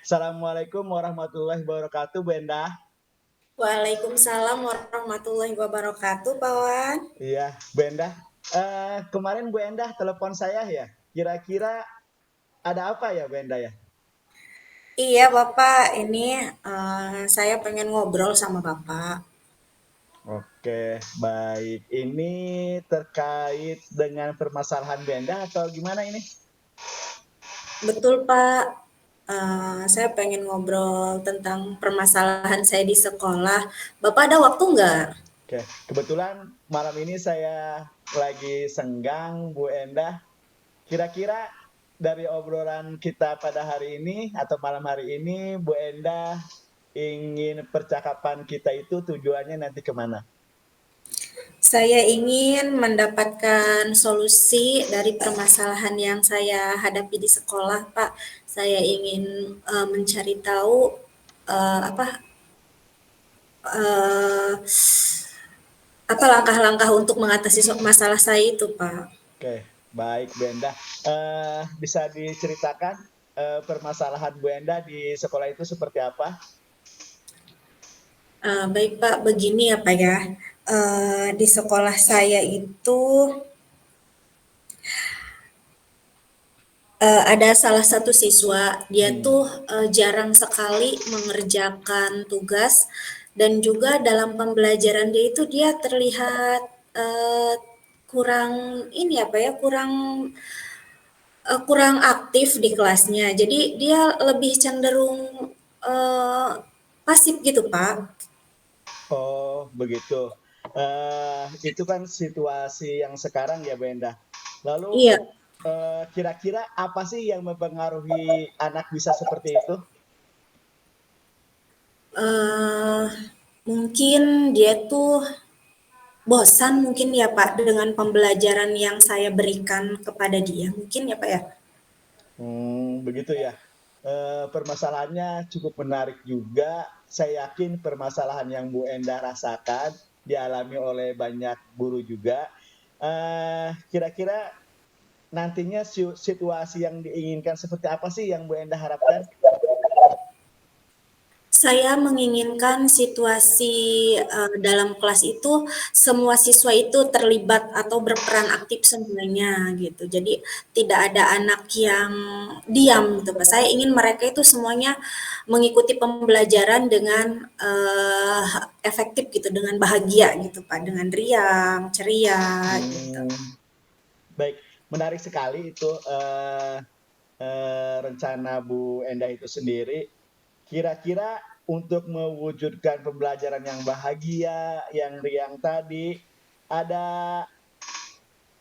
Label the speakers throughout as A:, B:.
A: Assalamualaikum warahmatullahi wabarakatuh, Bu Endah.
B: Waalaikumsalam warahmatullahi wabarakatuh, Pak Wan.
A: Iya, Bu Endah. Kemarin Bu Endah telepon saya ya. Kira-kira ada apa ya, Bu Endah ya?
B: Iya, Bapak, ini saya pengen ngobrol sama Bapak.
A: Oke, baik. Ini terkait dengan permasalahan Bu Endah atau gimana ini?
B: Betul, Pak. Saya pengen ngobrol tentang permasalahan saya di sekolah. Bapak ada waktu nggak?
A: Oke, kebetulan malam ini saya lagi senggang, Bu Endah. Kira-kira dari obrolan kita pada hari ini atau malam hari ini, Bu Endah ingin percakapan kita itu tujuannya nanti kemana?
B: Saya ingin mendapatkan solusi dari permasalahan yang saya hadapi di sekolah, Pak. Saya ingin mencari tahu eh, apa langkah-langkah untuk mengatasi masalah saya itu, Pak?
A: Oke, baik Bu Endah. Bisa diceritakan permasalahan Bu Endah di sekolah itu seperti apa?
B: Baik Pak, begini ya Pak ya, di sekolah saya itu, ada salah satu siswa, dia
A: Hmm.
B: tuh, jarang sekali mengerjakan tugas dan juga dalam pembelajaran dia itu dia terlihat, kurang ini ya Pak ya, kurang aktif di kelasnya. Jadi dia lebih cenderung, eee, pasif gitu Pak.
A: Oh, begitu. Itu kan situasi yang sekarang ya, Bu Endah. Lalu,
B: Iya.
A: kira-kira apa sih yang mempengaruhi anak bisa seperti itu?
B: Eee, Mungkin dia tuh bosan mungkin ya Pak dengan pembelajaran yang saya berikan kepada dia, mungkin ya Pak ya?
A: Begitu ya. Permasalahannya cukup menarik juga. Saya yakin permasalahan yang Bu Endah rasakan dialami oleh banyak guru juga. Kira-kira nantinya situasi yang diinginkan seperti apa sih yang Bu Endah harapkan?
B: Saya menginginkan situasi, dalam kelas itu semua siswa itu terlibat atau berperan aktif semuanya gitu. Jadi tidak ada anak yang diam gitu Pak. Saya ingin mereka itu semuanya mengikuti pembelajaran dengan, efektif gitu, dengan bahagia gitu Pak, dengan riang, ceria gitu.
A: Hmm, baik, menarik sekali itu rencana Bu Endah itu sendiri. Kira-kira untuk mewujudkan pembelajaran yang bahagia, yang riang tadi, ada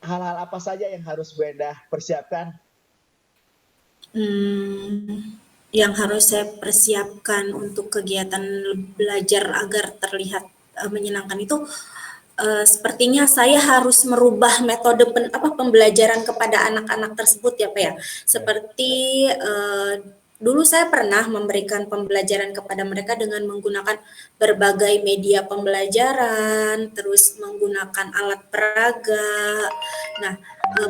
A: hal-hal apa saja yang harus Bu Endah persiapkan?
B: Yang harus saya persiapkan untuk kegiatan belajar agar terlihat, menyenangkan itu, sepertinya saya harus merubah metode pembelajaran kepada anak-anak tersebut ya, Pak, ya.
A: Oke.
B: Seperti, dulu saya pernah memberikan pembelajaran kepada mereka dengan menggunakan berbagai media pembelajaran, terus menggunakan alat peraga. Nah,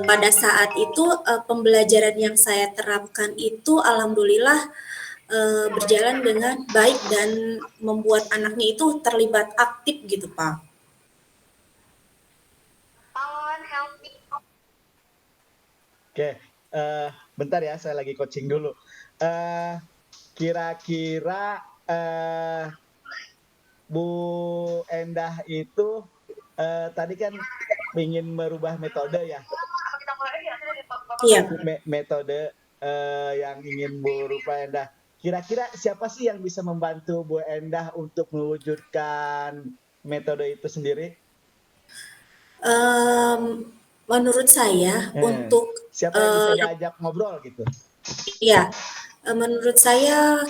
B: pada saat itu, pembelajaran yang saya terapkan itu alhamdulillah, berjalan dengan baik dan membuat anaknya itu terlibat aktif gitu, Pak.
A: Oke, bentar ya, saya lagi coaching dulu. Eee, kira-kira, Bu Endah itu, tadi kan ingin merubah metode ya,
B: Iya.
A: metode, yang ingin Bu rubah Endah. Kira-kira siapa sih yang bisa membantu Bu Endah untuk mewujudkan metode itu sendiri?
B: Mmm, Menurut saya
A: Eh,
B: untuk,
A: siapa yang bisa
B: eee,
A: diajak ngobrol gitu?
B: ya, menurut saya,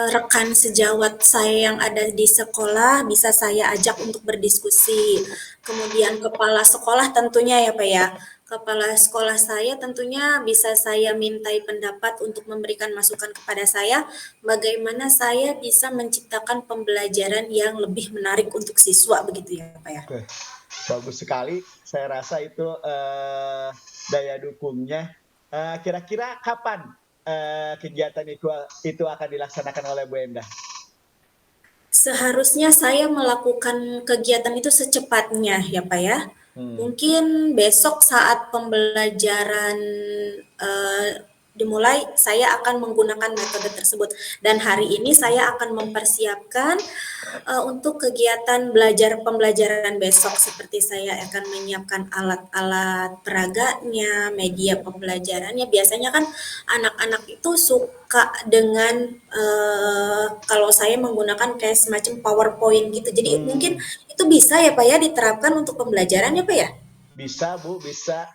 B: rekan sejawat saya yang ada di sekolah bisa saya ajak untuk berdiskusi. Kemudian kepala sekolah tentunya ya, Pak, ya. Kepala sekolah saya tentunya bisa saya mintai pendapat untuk memberikan masukan kepada saya, bagaimana saya bisa menciptakan pembelajaran yang lebih menarik untuk siswa begitu ya, Pak, ya.
A: Oke, bagus sekali. Saya rasa itu, daya dukungnya. Kira-kira kapan kegiatan itu akan dilaksanakan oleh Bu Endah?
B: Seharusnya saya melakukan kegiatan itu secepatnya ya Pak ya.
A: Hmm.
B: Mungkin besok saat pembelajaran dimulai, saya akan menggunakan metode tersebut. Dan hari ini saya akan mempersiapkan untuk kegiatan pembelajaran besok, seperti saya akan menyiapkan alat-alat peraganya, media pembelajarannya. Biasanya kan anak-anak itu suka dengan kalau saya menggunakan kayak semacam PowerPoint gitu. Jadi mungkin itu bisa ya Pak ya diterapkan untuk pembelajaran ya Pak ya?
A: Bisa Bu, bisa.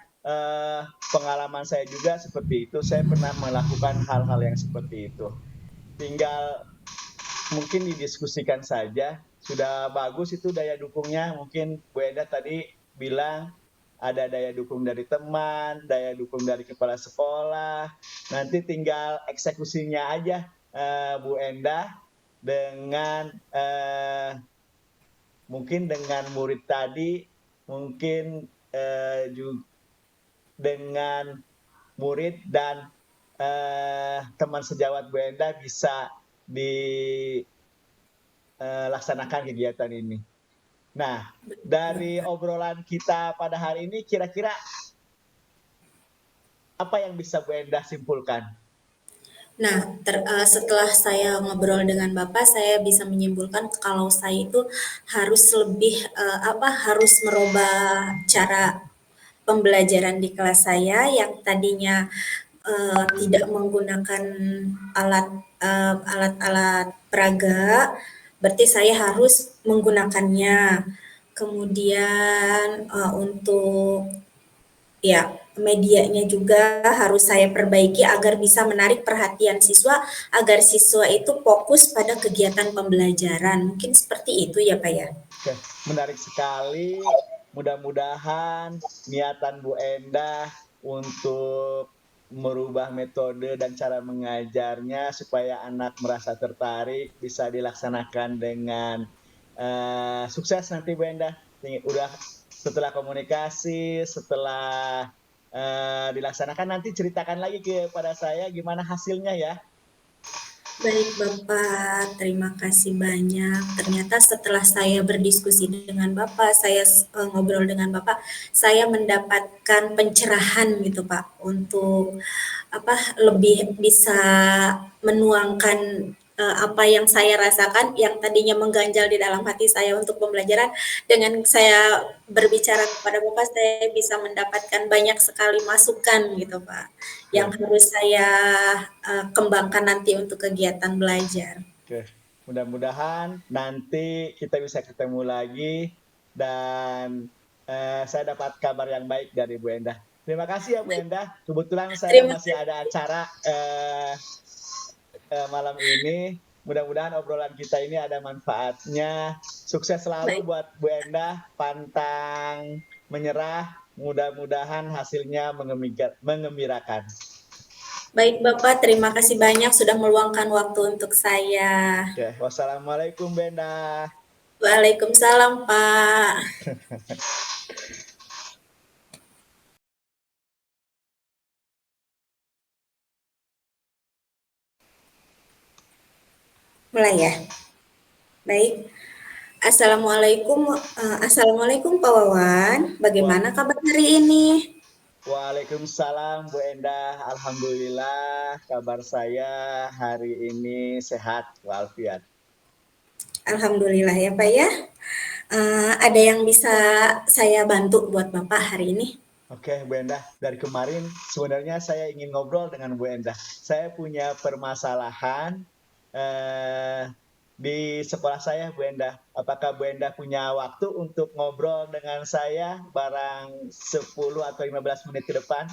A: Pengalaman saya juga seperti itu. Saya pernah melakukan hal-hal yang seperti itu. Tinggal mungkin didiskusikan saja. Sudah bagus itu daya dukungnya. Mungkin Bu Enda tadi bilang ada daya dukung dari teman, daya dukung dari kepala sekolah. Nanti tinggal eksekusinya aja Bu Enda dengan mungkin dengan murid tadi, mungkin dengan murid dan teman sejawat Bu Enda bisa dilaksanakan kegiatan ini. Nah, dari obrolan kita pada hari ini, kira-kira apa yang bisa Bu Enda simpulkan?
B: Nah, setelah saya ngobrol dengan Bapak, saya bisa menyimpulkan kalau saya itu harus lebih harus merubah cara pembelajaran di kelas saya yang tadinya tidak menggunakan alat-alat peraga, berarti saya harus menggunakannya. Kemudian untuk ya, medianya juga harus saya perbaiki agar bisa menarik perhatian siswa, agar siswa itu fokus pada kegiatan pembelajaran. Mungkin seperti itu ya, Pak ya?
A: Oke, menarik sekali. Mudah-mudahan niatan Bu Endah untuk merubah metode dan cara mengajarnya supaya anak merasa tertarik bisa dilaksanakan dengan sukses nanti Bu Endah. Udah setelah komunikasi, setelah dilaksanakan nanti ceritakan lagi kepada saya gimana hasilnya ya.
B: Baik Bapak, terima kasih banyak. Ternyata setelah saya berdiskusi dengan Bapak, saya ngobrol dengan Bapak, saya mendapatkan pencerahan gitu Pak untuk lebih bisa menuangkan apa yang saya rasakan yang tadinya mengganjal di dalam hati saya untuk pembelajaran. Dengan saya berbicara kepada Bapak, saya bisa mendapatkan banyak sekali masukan gitu Pak, yang harus saya kembangkan nanti untuk kegiatan belajar.
A: Oke, mudah-mudahan nanti kita bisa ketemu lagi dan saya dapat kabar yang baik dari Bu Endah. Terima kasih ya Bu Endah. Kebetulan saya
B: Terima
A: masih ada acara malam ini. Mudah-mudahan obrolan kita ini ada manfaatnya. Sukses selalu
B: kasih.
A: buat Bu Endah. Pantang menyerah. Mudah-mudahan hasilnya mengembirakan.
B: Baik Bapak, terima kasih banyak sudah meluangkan waktu untuk saya.
A: Oke, wassalamualaikum Bu Endah.
B: Waalaikumsalam Pak. Mulai ya. Baik. Assalamualaikum Pak Wawan. Bagaimana kabar hari ini?
A: Waalaikumsalam Bu Endah. Alhamdulillah kabar saya hari ini sehat walafiat.
B: Alhamdulillah ya Pak ya. Ada yang bisa saya bantu buat Bapak hari ini?
A: Oke Bu Endah, dari kemarin sebenarnya saya ingin ngobrol dengan Bu Endah. Saya punya permasalahan di sekolah saya Bu Endah. Apakah Bu Endah punya waktu untuk ngobrol dengan saya barang 10 atau 15 menit ke depan?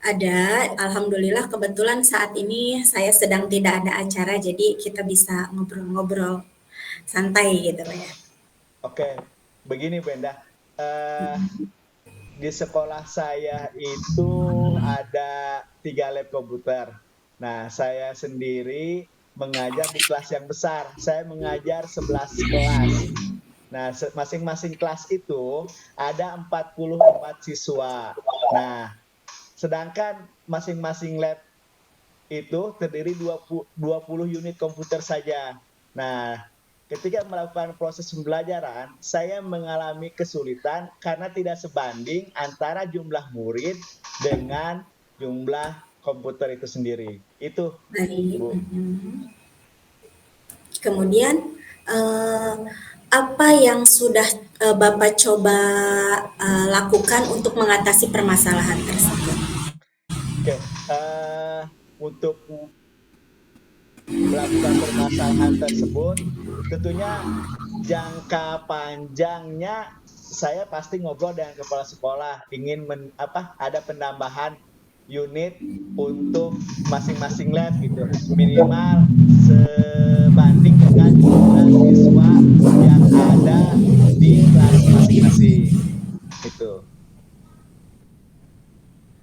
B: Ada, alhamdulillah kebetulan saat ini saya sedang tidak ada acara, jadi kita bisa ngobrol-ngobrol santai gitu Pak ya.
A: Oke, begini Bu Endah. Di sekolah saya itu ada 3 lab komputer. Nah, saya sendiri mengajar di kelas yang besar. Saya mengajar 11 kelas. Nah, masing-masing kelas itu ada 44 siswa. Nah, sedangkan masing-masing lab itu terdiri 20 unit komputer saja. Nah, ketika melakukan proses pembelajaran, saya mengalami kesulitan karena tidak sebanding antara jumlah murid dengan jumlah komputer itu sendiri. Itu,
B: Baik,
A: Bu.
B: Kemudian, apa yang sudah, Bapak coba, lakukan untuk mengatasi permasalahan tersebut?
A: Oke, untuk melakukan permasalahan tersebut, tentunya jangka panjangnya saya pasti ngobrol dengan kepala sekolah, ingin ada penambahan unit untuk masing-masing lab gitu, minimal sebanding dengan jumlah siswa yang ada di kelas masing-masing, gitu.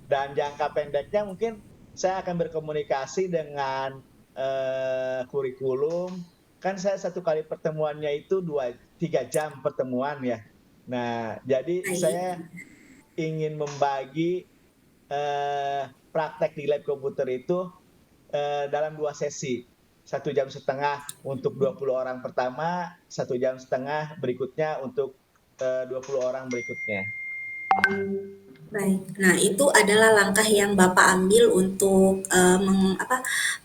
A: Dan jangka pendeknya mungkin saya akan berkomunikasi dengan kurikulum. Kan saya satu kali pertemuannya itu 3 jam pertemuan ya. Nah, jadi
B: Baik,
A: saya ingin membagi praktek di lab komputer itu dalam 2 sesi. 1 jam setengah untuk 20 orang pertama, 1 jam setengah berikutnya untuk 20 orang berikutnya.
B: baik. Nah, itu adalah langkah yang Bapak ambil untuk,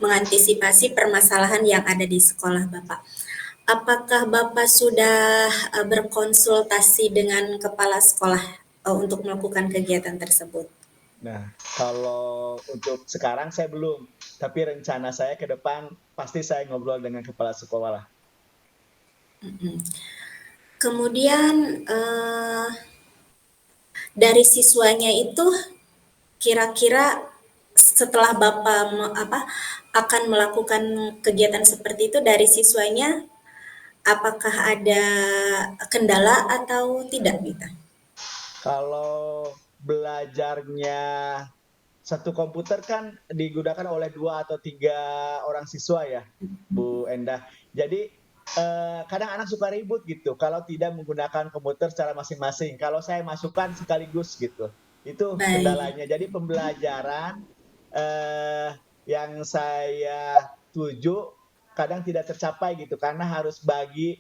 B: mengantisipasi permasalahan yang ada di sekolah Bapak. Apakah Bapak sudah, berkonsultasi dengan kepala sekolah, untuk melakukan kegiatan tersebut?
A: Nah, kalau untuk sekarang saya belum, tapi rencana saya ke depan pasti saya ngobrol dengan kepala sekolah lah.
B: Mhm. Kemudian, dari siswanya itu kira-kira setelah Bapak akan melakukan kegiatan seperti itu dari siswanya, apakah ada kendala atau tidak gitu?
A: Kalau belajarnya satu komputer kan digunakan oleh 2 atau 3 orang siswa ya, Bu Endah. Jadi kadang anak suka ribut gitu kalau tidak menggunakan komputer secara masing-masing. Kalau saya masukkan sekaligus gitu, itu
B: Baik,
A: kendalanya. Jadi pembelajaran eh, yang saya tuju kadang tidak tercapai gitu karena harus bagi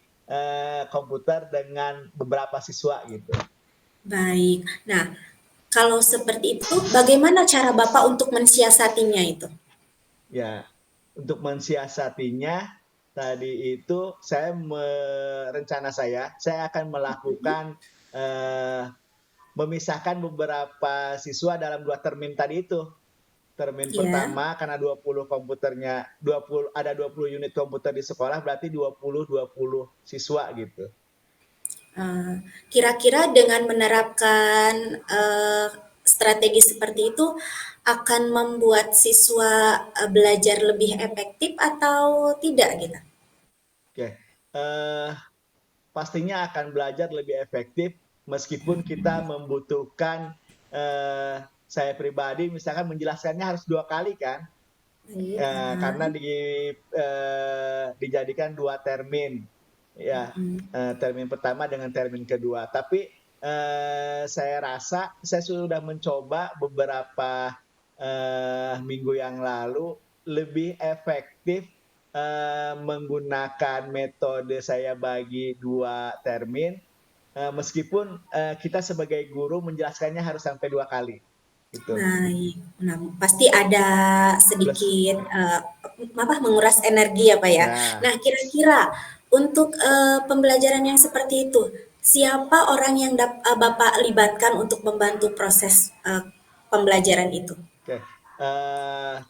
A: komputer dengan beberapa siswa gitu.
B: baik. Nah, kalau seperti itu, bagaimana cara Bapak untuk mensiasatinya itu?
A: Ya, untuk mensiasatinya tadi itu rencana saya akan melakukan memisahkan beberapa siswa dalam 2 termin tadi itu. Termin
B: Ya,
A: pertama karena 20 komputernya 20 ada 20 unit komputer di sekolah berarti 20 siswa gitu.
B: kira-kira dengan menerapkan strategi seperti itu akan membuat siswa belajar lebih efektif atau tidak gitu?
A: Oke. Eh, Pastinya akan belajar lebih efektif meskipun kita membutuhkan saya pribadi misalkan menjelaskannya harus 2 kali kan.
B: Baik,
A: Karena dijadikan 2 termin, ya, termin pertama dengan termin kedua. Tapi saya rasa saya sudah mencoba beberapa minggu yang lalu lebih efektif menggunakan metode saya bagi 2 termin, meskipun kita sebagai guru menjelaskannya harus sampai 2 kali, gitu.
B: baik. Nah, pasti ada
A: Plus,
B: sedikit menguras energi ya, Pak ya.
A: ya.
B: Nah, kira-kira untuk pembelajaran yang seperti itu, siapa orang yang Bapak libatkan untuk membantu proses pembelajaran itu?
A: Oke,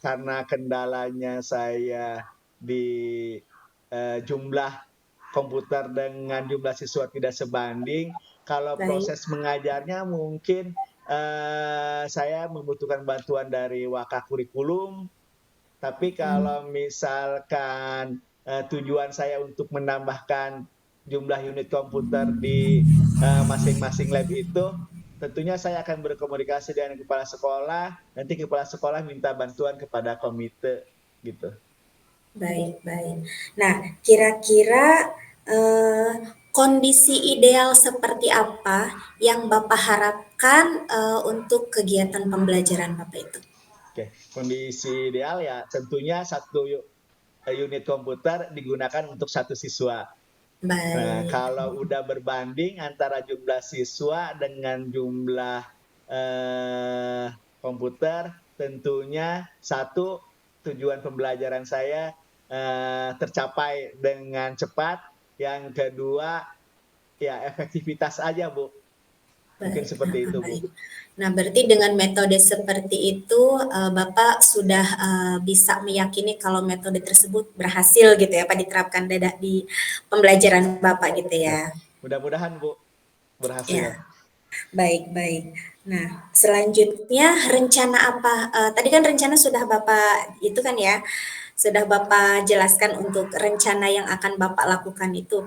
A: karena kendalanya saya di jumlah komputer dengan jumlah siswa tidak sebanding, kalau
B: Baik.
A: proses mengajarnya mungkin saya membutuhkan bantuan dari Wakak Kurikulum, tapi kalau misalkan tujuan saya untuk menambahkan jumlah unit komputer di masing-masing lab itu, tentunya saya akan berkomunikasi dengan kepala sekolah, nanti kepala sekolah minta bantuan kepada komite gitu.
B: Baik, baik. Nah, kira-kira kondisi ideal seperti apa yang Bapak harapkan untuk kegiatan pembelajaran Bapak itu?
A: Oke, kondisi ideal ya tentunya satu unit komputer digunakan untuk satu siswa. Nah,
B: Baik.
A: kalau udah berbanding antara jumlah siswa dengan jumlah komputer, tentunya satu tujuan pembelajaran saya tercapai dengan cepat. Yang kedua, ya efektivitas aja, Bu. Mungkin
B: Baik,
A: seperti itu, Bu.
B: baik. Nah, berarti dengan metode seperti itu, Bapak sudah, bisa meyakini kalau metode tersebut berhasil gitu ya, Pak, diterapkan di pembelajaran Bapak gitu
A: Ya,
B: ya?
A: mudah-mudahan, Bu, berhasil.
B: Ya, baik, baik. Nah, selanjutnya rencana apa, tadi kan rencana sudah Bapak itu kan ya, sudah Bapak jelaskan untuk rencana yang akan Bapak lakukan itu.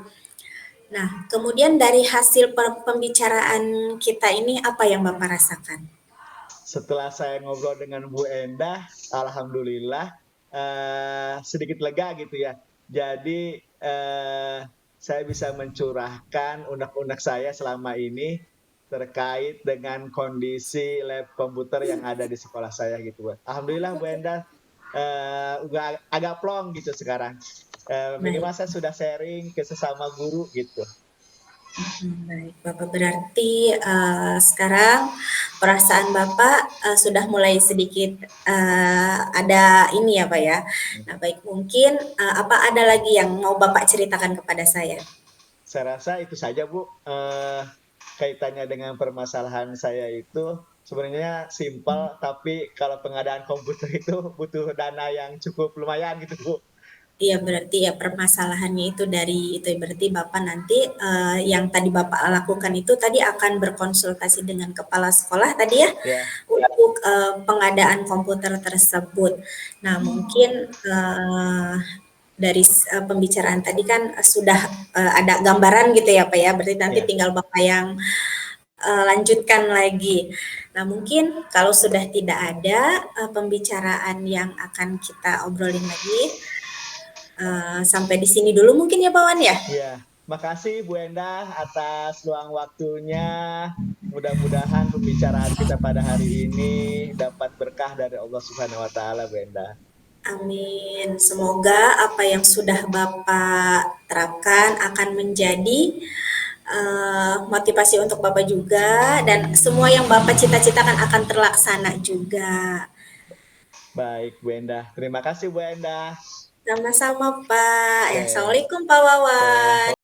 B: Nah, kemudian dari hasil pembicaraan kita ini apa yang Bapak rasakan?
A: Setelah saya ngobrol dengan Bu Endah, alhamdulillah sedikit lega gitu ya. Jadi saya bisa mencurahkan unek-unek saya selama ini terkait dengan kondisi lab komputer yang ada di sekolah saya gitu, Bu. Alhamdulillah Bu Endah agak plong gitu sekarang.
B: Baik.
A: Minimal saya sudah sharing ke sesama guru gitu.
B: Baik, Bapak berarti, sekarang perasaan Bapak, sudah mulai sedikit, ada ini ya, Pak, ya. Nah, baik mungkin, apa ada lagi yang mau Bapak ceritakan kepada saya?
A: Saya rasa itu saja, Bu. Kaitannya dengan permasalahan saya itu sebenarnya simpel, tapi kalau pengadaan komputer itu butuh dana yang cukup lumayan gitu, Bu.
B: Iya, berarti ya permasalahannya itu dari itu ya, berarti Bapak nanti, yang tadi Bapak lakukan itu tadi akan berkonsultasi dengan kepala sekolah tadi ya,
A: Ya,
B: untuk, pengadaan komputer tersebut. Nah mungkin, dari pembicaraan tadi kan sudah, ada gambaran gitu ya Pak ya, berarti nanti
A: ya.
B: tinggal Bapak yang, lanjutkan lagi. Nah mungkin kalau sudah tidak ada, pembicaraan yang akan kita obrolin lagi, sampai di sini dulu mungkin ya Pak Wan ya?
A: Ya, makasih Bu Endah atas luang waktunya. Mudah-mudahan pembicaraan kita pada hari ini dapat berkah dari Allah Subhanahu wa taala, Bu Endah.
B: Amin. Semoga apa yang sudah Bapak terapkan akan menjadi motivasi untuk Bapak juga dan semua yang Bapak cita-citakan akan terlaksana juga.
A: Baik, Bu Endah. Terima kasih, Bu Endah.
B: Sama-sama Pak. Ya,
A: Oke.
B: Assalamualaikum Pak
A: Oke.
B: Wawan.